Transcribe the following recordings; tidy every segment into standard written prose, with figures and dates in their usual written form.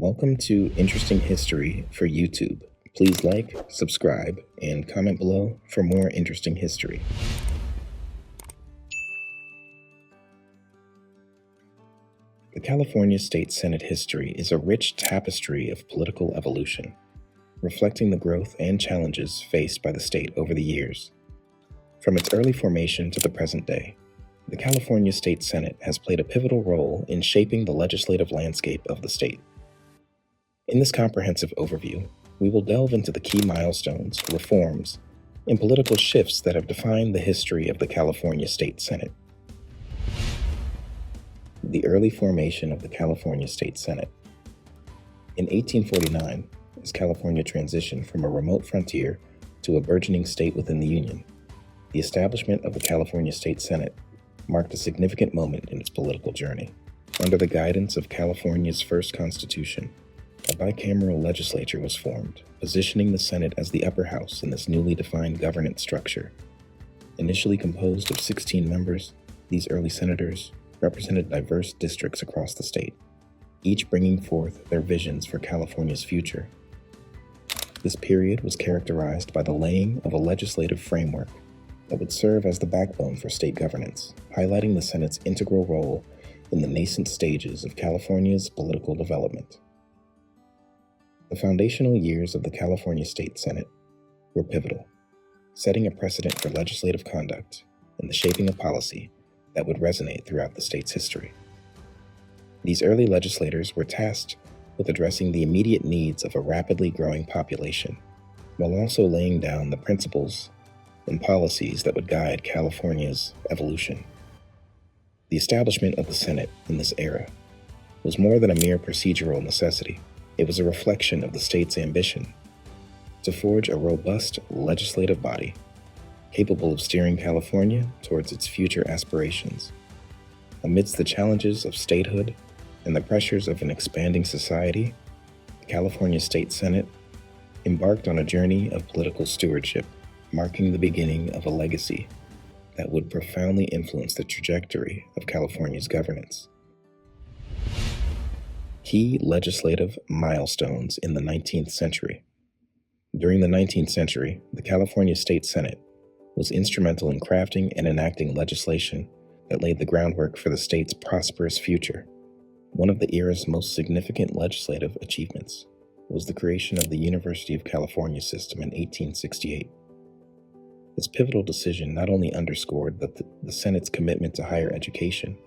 Welcome to Interesting History for YouTube. Please like, subscribe, and comment below for more interesting history. The California State Senate history is a rich tapestry of political evolution, reflecting the growth and challenges faced by the state over the years. From its early formation to the present day, the California State Senate has played a pivotal role in shaping the legislative landscape of the state. In this comprehensive overview, we will delve into the key milestones, reforms, and political shifts that have defined the history of the California State Senate. The early formation of the California State Senate. In 1849, as California transitioned from a remote frontier to a burgeoning state within the Union, the establishment of the California State Senate marked a significant moment in its political journey. Under the guidance of California's first constitution, a bicameral legislature was formed, positioning the Senate as the upper house in this newly defined governance structure. Initially composed of 16 members, these early senators represented diverse districts across the state, each bringing forth their visions for California's future. This period was characterized by the laying of a legislative framework that would serve as the backbone for state governance, highlighting the Senate's integral role in the nascent stages of California's political development. The foundational years of the California State Senate were pivotal, setting a precedent for legislative conduct and the shaping of policy that would resonate throughout the state's history. These early legislators were tasked with addressing the immediate needs of a rapidly growing population, while also laying down the principles and policies that would guide California's evolution. The establishment of the Senate in this era was more than a mere procedural necessity. It was a reflection of the state's ambition to forge a robust legislative body capable of steering California towards its future aspirations. Amidst the challenges of statehood and the pressures of an expanding society, the California State Senate embarked on a journey of political stewardship, marking the beginning of a legacy that would profoundly influence the trajectory of California's governance. Key legislative milestones in the 19th century. During the 19th century, the California State Senate was instrumental in crafting and enacting legislation that laid the groundwork for the state's prosperous future. One of the era's most significant legislative achievements was the creation of the University of California system in 1868. This pivotal decision not only underscored the Senate's commitment to higher education,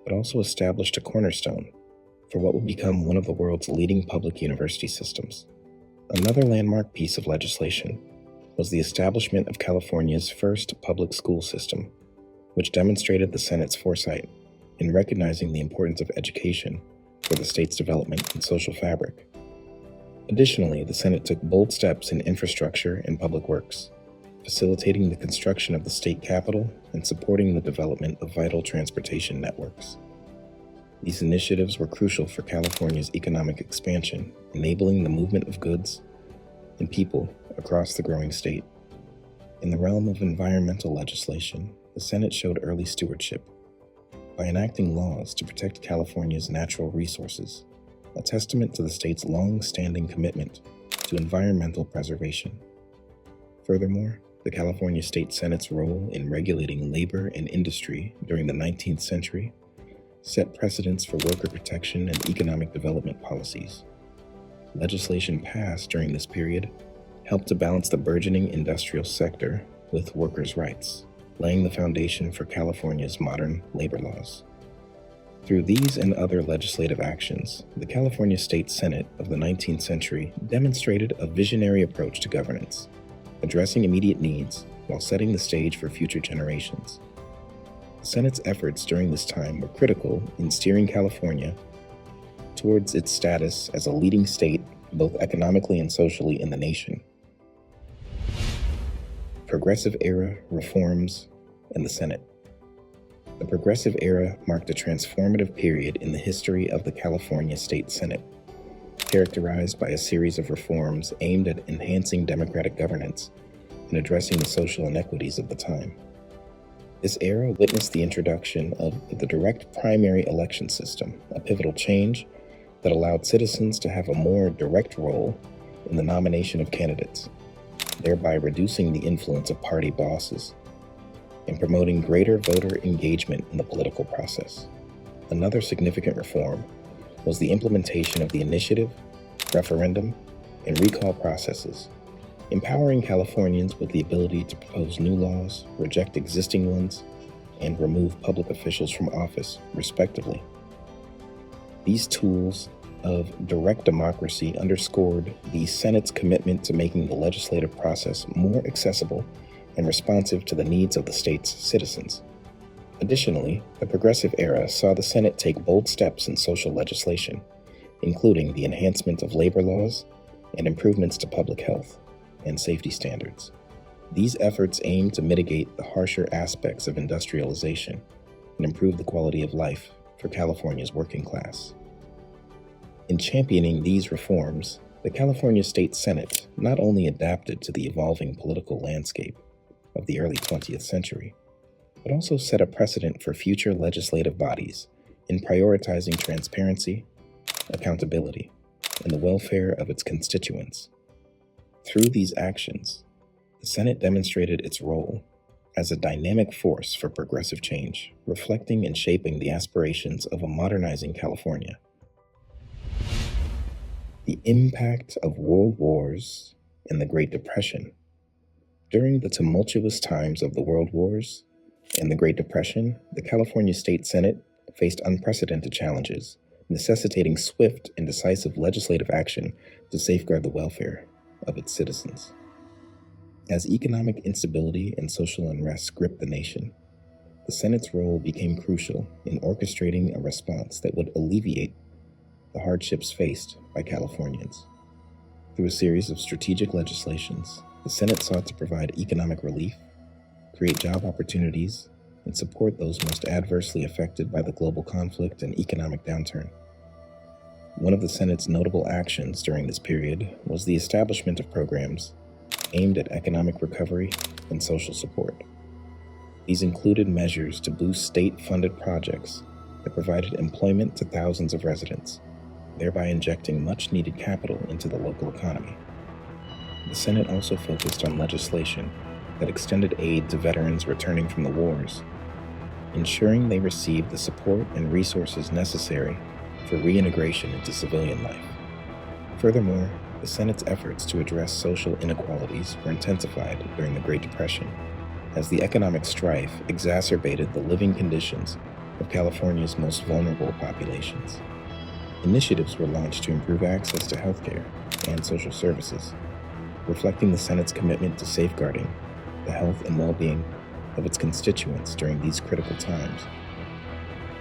but also established a cornerstone for what would become one of the world's leading public university systems. Another landmark piece of legislation was the establishment of California's first public school system, which demonstrated the Senate's foresight in recognizing the importance of education for the state's development and social fabric. Additionally, the Senate took bold steps in infrastructure and public works, facilitating the construction of the state capitol and supporting the development of vital transportation networks. These initiatives were crucial for California's economic expansion, enabling the movement of goods and people across the growing state. In the realm of environmental legislation, the Senate showed early stewardship by enacting laws to protect California's natural resources, a testament to the state's long-standing commitment to environmental preservation. Furthermore, the California State Senate's role in regulating labor and industry during the 19th century set precedents for worker protection and economic development policies. Legislation passed during this period helped to balance the burgeoning industrial sector with workers' rights, laying the foundation for California's modern labor laws. Through these and other legislative actions, the California State Senate of the 19th century demonstrated a visionary approach to governance, addressing immediate needs while setting the stage for future generations. The Senate's efforts during this time were critical in steering California towards its status as a leading state, both economically and socially, in the nation. Progressive era reforms in the Senate. The Progressive era marked a transformative period in the history of the California State Senate, characterized by a series of reforms aimed at enhancing democratic governance and addressing the social inequities of the time. This era witnessed the introduction of the direct primary election system, a pivotal change that allowed citizens to have a more direct role in the nomination of candidates, thereby reducing the influence of party bosses and promoting greater voter engagement in the political process. Another significant reform was the implementation of the initiative, referendum, and recall processes, empowering Californians with the ability to propose new laws, reject existing ones, and remove public officials from office, respectively. These tools of direct democracy underscored the Senate's commitment to making the legislative process more accessible and responsive to the needs of the state's citizens. Additionally, the Progressive era saw the Senate take bold steps in social legislation, including the enhancement of labor laws and improvements to public health and safety standards. These efforts aim to mitigate the harsher aspects of industrialization and improve the quality of life for California's working class. In championing these reforms, the California State Senate not only adapted to the evolving political landscape of the early 20th century, but also set a precedent for future legislative bodies in prioritizing transparency, accountability, and the welfare of its constituents. Through these actions, the Senate demonstrated its role as a dynamic force for progressive change, reflecting and shaping the aspirations of a modernizing California. The impact of world wars and the Great Depression. During the tumultuous times of the World Wars and the Great Depression, the California State Senate faced unprecedented challenges, necessitating swift and decisive legislative action to safeguard the welfare of its citizens. As economic instability and social unrest gripped the nation, the Senate's role became crucial in orchestrating a response that would alleviate the hardships faced by Californians. Through a series of strategic legislations, the Senate sought to provide economic relief, create job opportunities, and support those most adversely affected by the global conflict and economic downturn. One of the Senate's notable actions during this period was the establishment of programs aimed at economic recovery and social support. These included measures to boost state-funded projects that provided employment to thousands of residents, thereby injecting much-needed capital into the local economy. The Senate also focused on legislation that extended aid to veterans returning from the wars, ensuring they received the support and resources necessary for reintegration into civilian life. Furthermore, the Senate's efforts to address social inequalities were intensified during the Great Depression, as the economic strife exacerbated the living conditions of California's most vulnerable populations. Initiatives were launched to improve access to healthcare and social services, reflecting the Senate's commitment to safeguarding the health and well-being of its constituents during these critical times.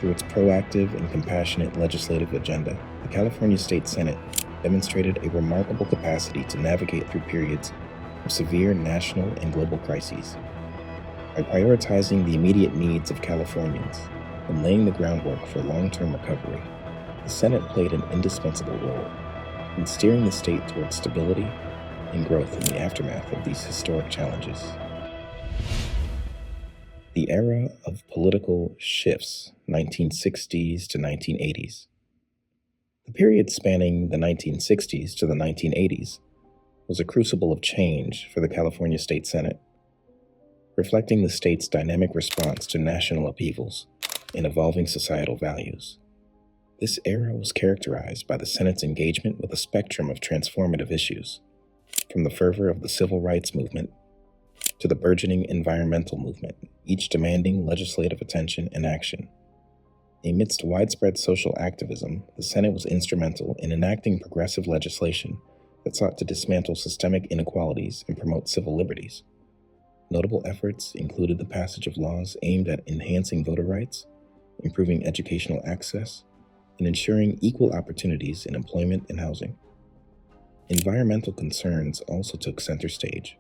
Through its proactive and compassionate legislative agenda, the California State Senate demonstrated a remarkable capacity to navigate through periods of severe national and global crises. By prioritizing the immediate needs of Californians and laying the groundwork for long-term recovery, the Senate played an indispensable role in steering the state towards stability and growth in the aftermath of these historic challenges. The era of political shifts, 1960s to 1980s. The period spanning the 1960s to the 1980s was a crucible of change for the California State Senate, reflecting the state's dynamic response to national upheavals and evolving societal values. This era was characterized by the Senate's engagement with a spectrum of transformative issues, from the fervor of the civil rights movement to the burgeoning environmental movement, each demanding legislative attention and action. Amidst widespread social activism, the Senate was instrumental in enacting progressive legislation that sought to dismantle systemic inequalities and promote civil liberties. Notable efforts included the passage of laws aimed at enhancing voter rights, improving educational access, and ensuring equal opportunities in employment and housing. Environmental concerns also took center stage,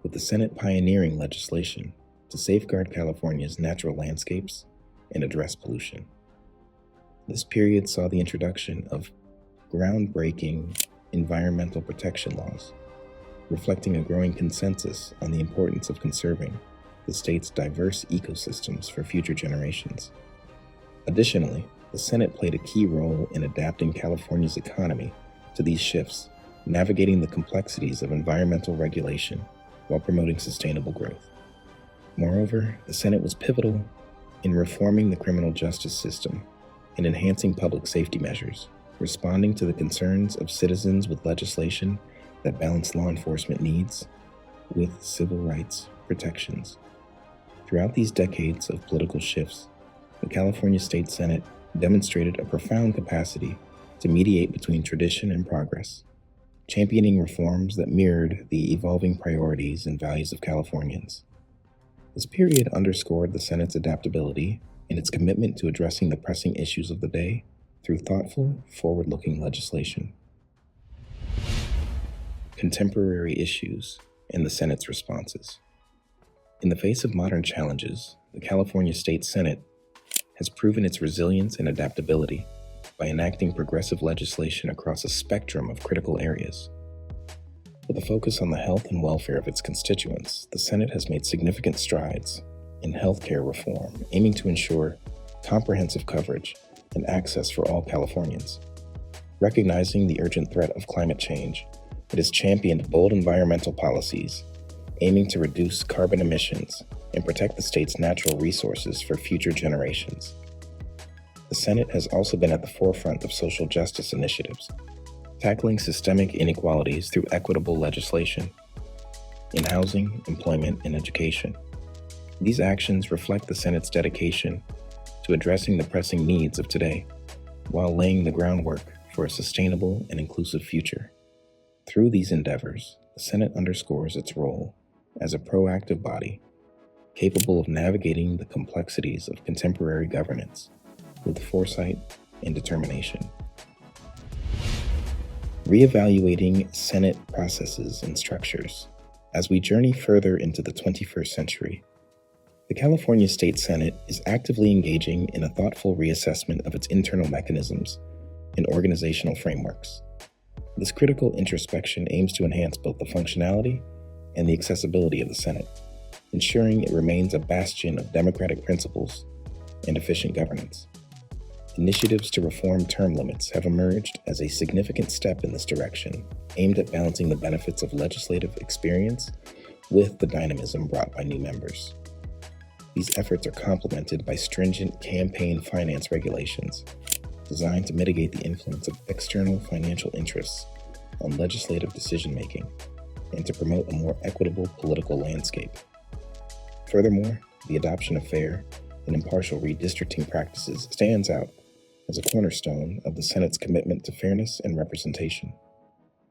with the Senate pioneering legislation to safeguard California's natural landscapes and address pollution. This period saw the introduction of groundbreaking environmental protection laws, reflecting a growing consensus on the importance of conserving the state's diverse ecosystems for future generations. Additionally, The Senate played a key role in adapting California's economy to these shifts, navigating the complexities of environmental regulation while promoting sustainable growth. Moreover, the Senate was pivotal in reforming the criminal justice system and enhancing public safety measures, responding to the concerns of citizens with legislation that balanced law enforcement needs with civil rights protections. Throughout these decades of political shifts, the California State Senate demonstrated a profound capacity to mediate between tradition and progress, championing reforms that mirrored the evolving priorities and values of Californians. This period underscored the Senate's adaptability and its commitment to addressing the pressing issues of the day through thoughtful, forward-looking legislation. Contemporary issues and the Senate's responses. In the face of modern challenges, the California State Senate has proven its resilience and adaptability by enacting progressive legislation across a spectrum of critical areas. With a focus on the health and welfare of its constituents, the Senate has made significant strides in healthcare reform, aiming to ensure comprehensive coverage and access for all Californians. Recognizing the urgent threat of climate change, it has championed bold environmental policies, aiming to reduce carbon emissions and protect the state's natural resources for future generations. The Senate has also been at the forefront of social justice initiatives, tackling systemic inequalities through equitable legislation in housing, employment, and education. These actions reflect the Senate's dedication to addressing the pressing needs of today, while laying the groundwork for a sustainable and inclusive future. Through these endeavors, the Senate underscores its role as a proactive body, capable of navigating the complexities of contemporary governance with foresight and determination. Reevaluating Senate processes and structures. As we journey further into the 21st century, the California State Senate is actively engaging in a thoughtful reassessment of its internal mechanisms and organizational frameworks. This critical introspection aims to enhance both the functionality and the accessibility of the Senate, ensuring it remains a bastion of democratic principles and efficient governance. Initiatives to reform term limits have emerged as a significant step in this direction, aimed at balancing the benefits of legislative experience with the dynamism brought by new members. These efforts are complemented by stringent campaign finance regulations designed to mitigate the influence of external financial interests on legislative decision-making and to promote a more equitable political landscape. Furthermore, the adoption of fair and impartial redistricting practices stands out as a cornerstone of the Senate's commitment to fairness and representation.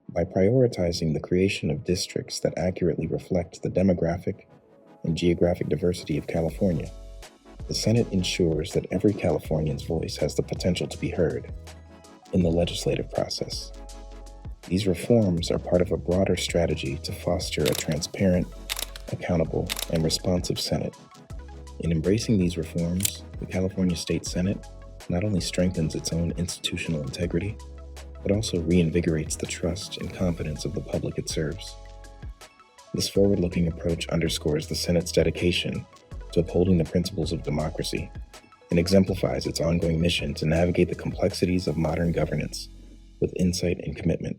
By prioritizing the creation of districts that accurately reflect the demographic and geographic diversity of California, the Senate ensures that every Californian's voice has the potential to be heard in the legislative process. These reforms are part of a broader strategy to foster a transparent, accountable, and responsive Senate. In embracing these reforms, the California State Senate not only strengthens its own institutional integrity, but also reinvigorates the trust and confidence of the public it serves. This forward-looking approach underscores the Senate's dedication to upholding the principles of democracy and exemplifies its ongoing mission to navigate the complexities of modern governance with insight and commitment.